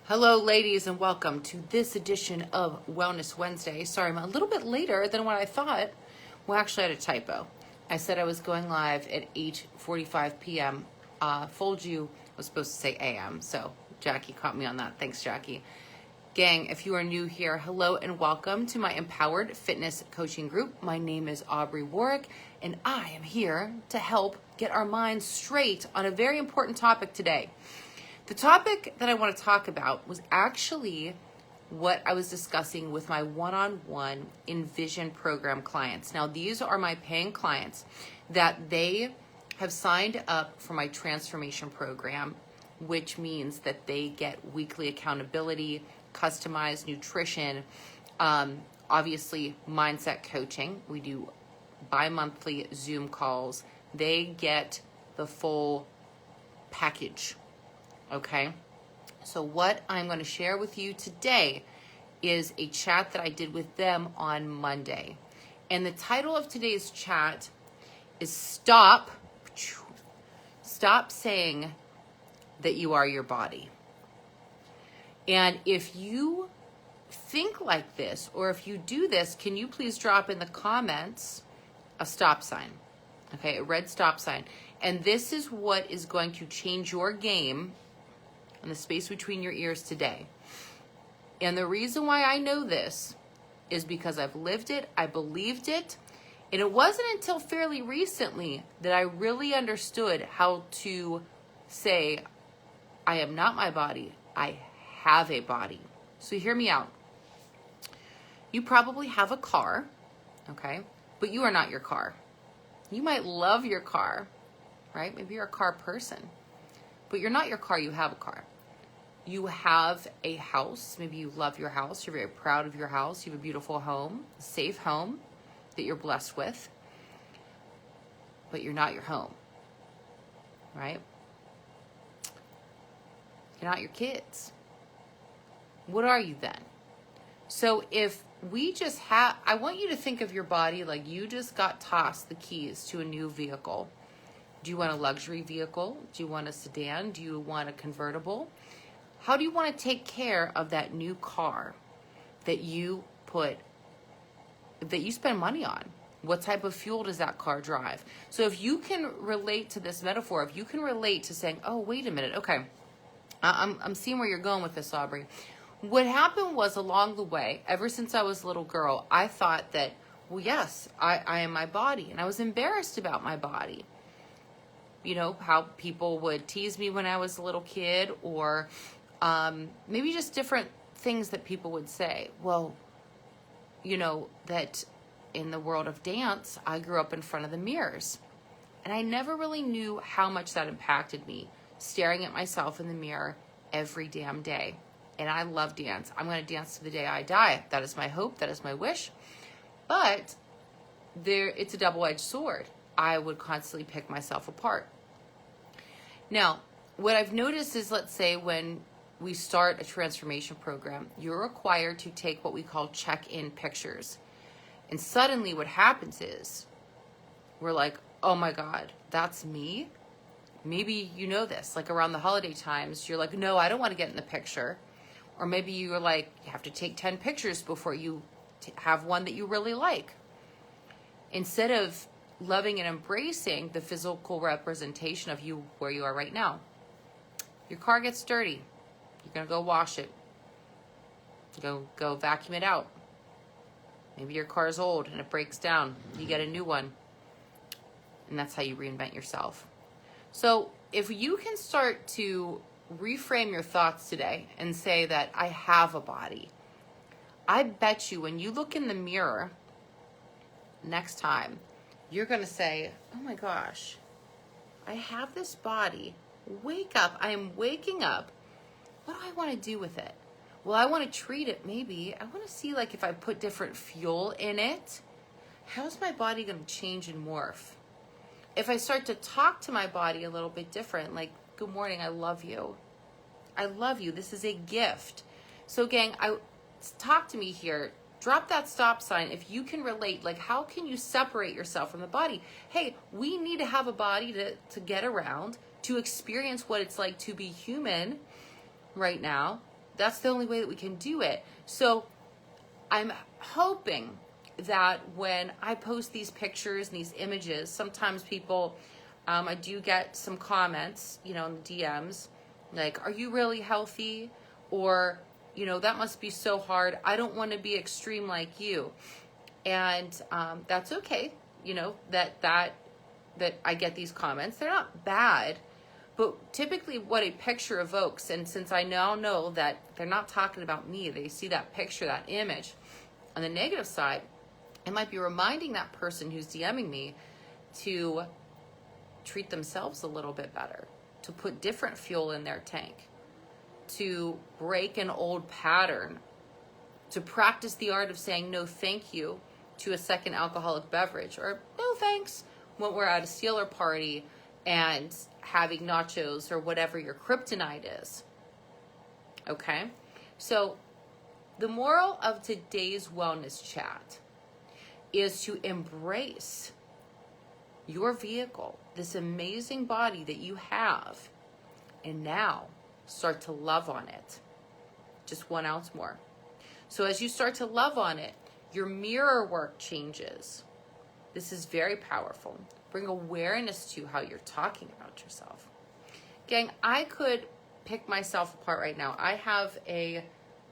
Hello, ladies, and welcome to this edition of Wellness Wednesday. Sorry, I'm a little bit later than what I thought. Well, actually, I had a typo. I said I was going live at 8:45 p.m. Fold you was supposed to say a.m., so Jackie caught me on that. Thanks, Jackie. Gang, if you are new here, hello and welcome to my Empowered Fitness Coaching Group. My name is Aubrey Warwick, and I am here to help get our minds straight on a very important topic today. The topic that I want to talk about was actually what I was discussing with my one-on-one Envision Program clients. Now, these are my paying clients that they have signed up for my transformation program, which means that they get weekly accountability, customized nutrition, obviously mindset coaching. We do bi-monthly Zoom calls. They get the full package. Okay, so what I'm going to share with you today is a chat that I did with them on Monday. And the title of today's chat is Stop saying that you are your body. And if you think like this, or if you do this, can you please drop in the comments a stop sign? Okay, a red stop sign. And this is what is going to change your game and the space between your ears today. And the reason why I know this is because I've lived it, I believed it, and it wasn't until fairly recently that I really understood how to say, I am not my body, I have a body. So hear me out. You probably have a car, okay, but you are not your car. You might love your car, right? Maybe you're a car person. But you're not your car, you have a car. You have a house, maybe you love your house, you're very proud of your house, you have a beautiful home, a safe home that you're blessed with, but you're not your home, right? You're not your kids. What are you then? So if we just I want you to think of your body like you just got tossed the keys to a new vehicle. Do you want a luxury vehicle? Do you want a sedan? Do you want a convertible? How do you want to take care of that new car that you spend money on? What type of fuel does that car drive? So if you can relate to this metaphor, if you can relate to saying, oh, wait a minute, okay, I'm seeing where you're going with this, Aubrey. What happened was along the way, ever since I was a little girl, I thought that, well, yes, I am my body, and I was embarrassed about my body. You know, how people would tease me when I was a little kid, or maybe just different things that people would say. Well, you know, that in the world of dance, I grew up in front of the mirrors. And I never really knew how much that impacted me, staring at myself in the mirror every damn day. And I love dance. I'm going to dance to the day I die. That is my hope. That is my wish. But it's a double-edged sword. I would constantly pick myself apart. Now, what I've noticed is, let's say when we start a transformation program, you're required to take what we call check-in pictures. And suddenly what happens is we're like, oh my God, that's me? Maybe you know this, like around the holiday times, you're like, no, I don't want to get in the picture. Or maybe you're like, you have to take 10 pictures before you have one that you really like. Instead of loving and embracing the physical representation of you where you are right now. Your car gets dirty. You're going to go wash it. Go vacuum it out. Maybe your car is old and it breaks down. You get a new one. And that's how you reinvent yourself. So if you can start to reframe your thoughts today and say that I have a body, I bet you when you look in the mirror next time, you're going to say, oh my gosh, I have this body. Wake up. I am waking up. What do I want to do with it? Well, I want to treat it maybe. I want to see like if I put different fuel in it, how's my body going to change and morph? If I start to talk to my body a little bit different, like, good morning, I love you. I love you. This is a gift. So gang, talk to me here. Drop that stop sign if you can relate. Like, how can you separate yourself from the body? Hey, we need to have a body to get around, to experience what it's like to be human right now. that's the only way that we can do it. So I'm hoping that when I post these pictures and these images, sometimes people, I do get some comments, in the DMs, like, are you really healthy? Or, that must be so hard. I don't want to be extreme like you. And that's okay, that I get these comments. They're not bad, but typically what a picture evokes, and since I now know that they're not talking about me, they see that picture, that image. On the negative side, it might be reminding that person who's DMing me to treat themselves a little bit better, to put different fuel in their tank, to break an old pattern, to practice the art of saying no thank you to a second alcoholic beverage, or no thanks when we're at a Steeler party and having nachos or whatever your kryptonite is. Okay? So the moral of today's wellness chat is to embrace your vehicle, this amazing body that you have, and now start to love on it. Just 1 ounce more. So as you start to love on it, your mirror work changes. This is very powerful. Bring awareness to how you're talking about yourself. Gang, I could pick myself apart right now. I have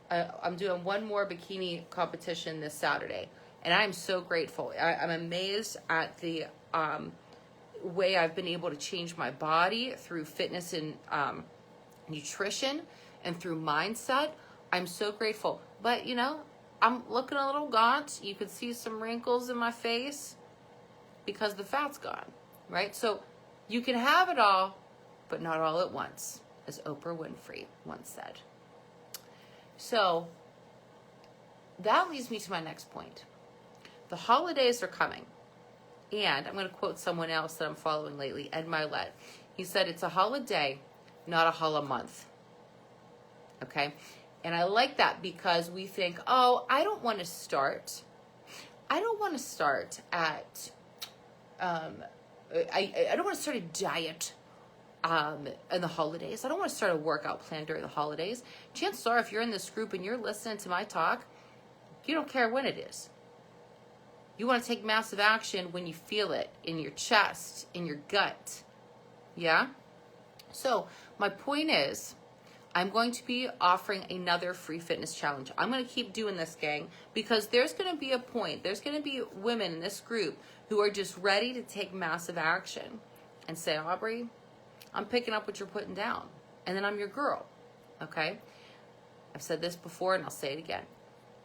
I'm doing one more bikini competition this Saturday, and I'm so grateful. I'm amazed at the way I've been able to change my body through fitness and nutrition and through mindset. I'm so grateful. But, I'm looking a little gaunt. You could see some wrinkles in my face because the fat's gone, right? So you can have it all, but not all at once, as Oprah Winfrey once said. So that leads me to my next point. The holidays are coming. And I'm going to quote someone else that I'm following lately, Ed Milet. He said, it's a holiday, not a holiday month. Okay? And I like that because we think, oh, I don't want to start at, I don't want to start a diet in the holidays. I don't want to start a workout plan during the holidays. Chances are, if you're in this group and you're listening to my talk, you don't care when it is. You want to take massive action when you feel it in your chest, in your gut. Yeah? So my point is, I'm going to be offering another free fitness challenge. I'm going to keep doing this, gang, because there's going to be a point. There's going to be women in this group who are just ready to take massive action and say, Aubrey, I'm picking up what you're putting down. And then I'm your girl. Okay? I've said this before and I'll say it again.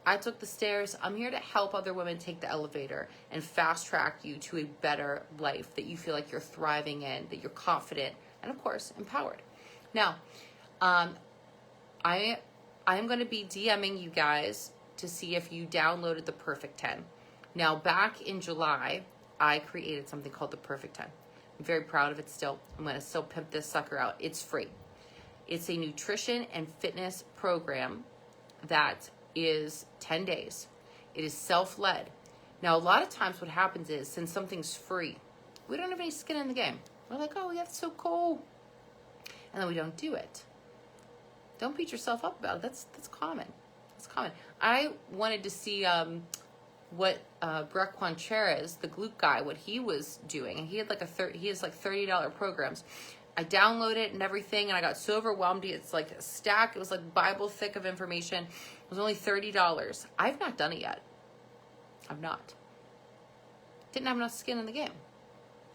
I took the stairs. I'm here to help other women take the elevator and fast track you to a better life that you feel like you're thriving in, that you're confident, and of course, empowered. Now, I am going to be DMing you guys to see if you downloaded the Perfect 10. Now, back in July, I created something called the Perfect 10. I'm very proud of it still. I'm going to still pimp this sucker out. It's free. It's a nutrition and fitness program that is 10 days. It is self-led. Now, a lot of times what happens is, since something's free, we don't have any skin in the game. We're like, oh, yeah, that's so cool. And then we don't do it. Don't beat yourself up about it. That's common. That's common. I wanted to see what Brett Contreras, the glute guy, what he was doing. And he had like he has like $30 programs. I downloaded it and everything, and I got so overwhelmed. It's like a stack. It was like Bible thick of information. It was only $30. I've not done it yet. I've not. Didn't have enough skin in the game.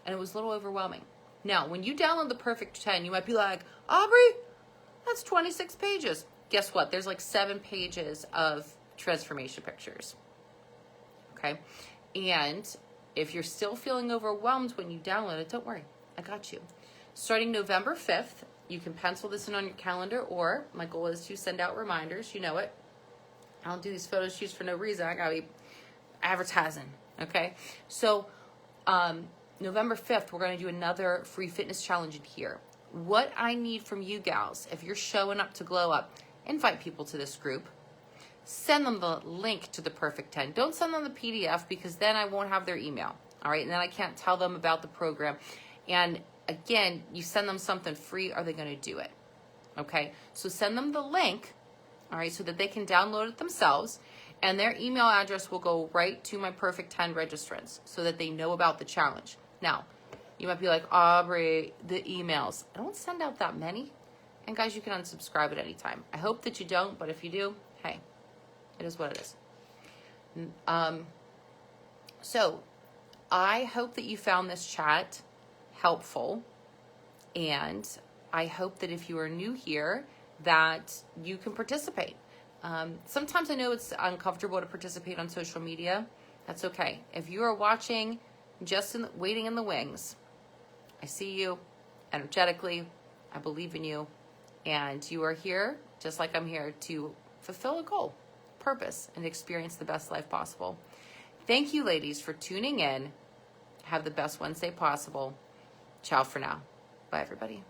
And it was a little overwhelming. Now, when you download the Perfect 10, you might be like, Aubrey, that's 26 pages. Guess what? There's like 7 pages of transformation pictures. Okay? And if you're still feeling overwhelmed when you download it, don't worry. I got you. Starting November 5th, you can pencil this in on your calendar, or my goal is to send out reminders. You know it. I don't do these photo shoots for no reason. I gotta be advertising. Okay? So, November 5th, we're going to do another free fitness challenge in here. What I need from you gals, if you're showing up to Glow Up, invite people to this group. Send them the link to the Perfect 10. Don't send them the PDF, because then I won't have their email. All right? And then I can't tell them about the program. And again, you send them something free, are they going to do it? Okay? So send them the link, all right, so that they can download it themselves, and their email address will go right to my Perfect 10 registrants so that they know about the challenge. Now, you might be like, Aubrey, the emails. I don't send out that many. And guys, you can unsubscribe at any time. I hope that you don't, but if you do, hey, it is what it is. So I hope that you found this chat helpful, and I hope that if you are new here, that you can participate. Sometimes I know it's uncomfortable to participate on social media. That's okay. If you are watching, just waiting in the wings, I see you energetically. I believe in you. And you are here, just like I'm here, to fulfill a goal, purpose, and experience the best life possible. Thank you, ladies, for tuning in. Have the best Wednesday possible. Ciao for now. Bye, everybody.